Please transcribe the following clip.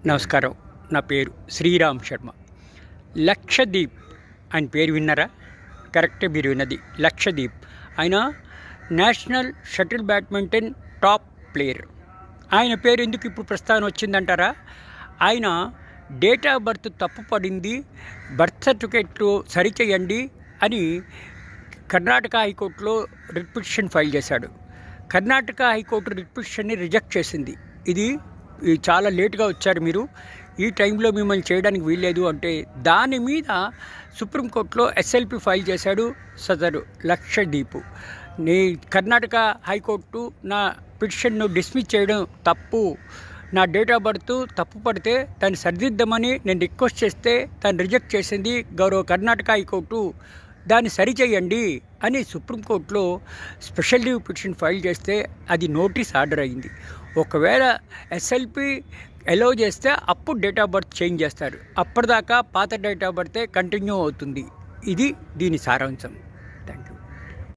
నమస్కారం. నా పేరు శ్రీరామ్ శర్మ. లక్షదీప్ ఆయన పేరు విన్నారా? కరెక్టే, మీరు విన్నది లక్షదీప్. ఆయన national shuttle badminton top player. ఆయన పేరు ఎందుకు ఇప్పుడు ప్రస్తావన వచ్చిందంటారా? ఆయన డేట్ ఆఫ్ బర్త్ తప్పు పడింది, బర్త్ సర్టిఫికేట్లు సరిచేయండి అని కర్ణాటక హైకోర్టులో రిట్ పిటిషన్ ఫైల్ చేశాడు. కర్ణాటక హైకోర్టు రిట్ పిటిషన్ని రిజెక్ట్ చేసింది. ఇది చాలా లేటుగా వచ్చారు మీరు, ఈ టైంలో మిమ్మల్ని చేయడానికి వీల్లేదు అంటే దాని మీద సుప్రీంకోర్టులో ఎస్ఎల్పి ఫైల్ చేశాడు సదరు లక్షదీప్. కర్ణాటక హైకోర్టు నా పిటిషన్ను డిస్మిస్ చేయడం తప్పు, నా డేట్ ఆఫ్ బర్త్ తప్పు పడితే దాన్ని సరిదిద్దామని నేను రిక్వెస్ట్ చేస్తే దాన్ని రిజెక్ట్ చేసింది గౌరవ కర్ణాటక హైకోర్టు. దాన్ని సరిచేయండి అని సుప్రీంకోర్టులో స్పెషల్ లీవ్ పిటిషన్ ఫైల్ చేస్తే అది నోటీస్ ఆర్డర్ అయింది. ఒకవేళ ఎస్ఎల్పి అలౌ చేస్తే అప్పుడు డేట్ ఆఫ్ బర్త్ చేంజ్ చేస్తారు, అప్పటిదాకా పాత డేట్ ఆఫ్ బర్తే కంటిన్యూ అవుతుంది. ఇది దీని సారాంశం.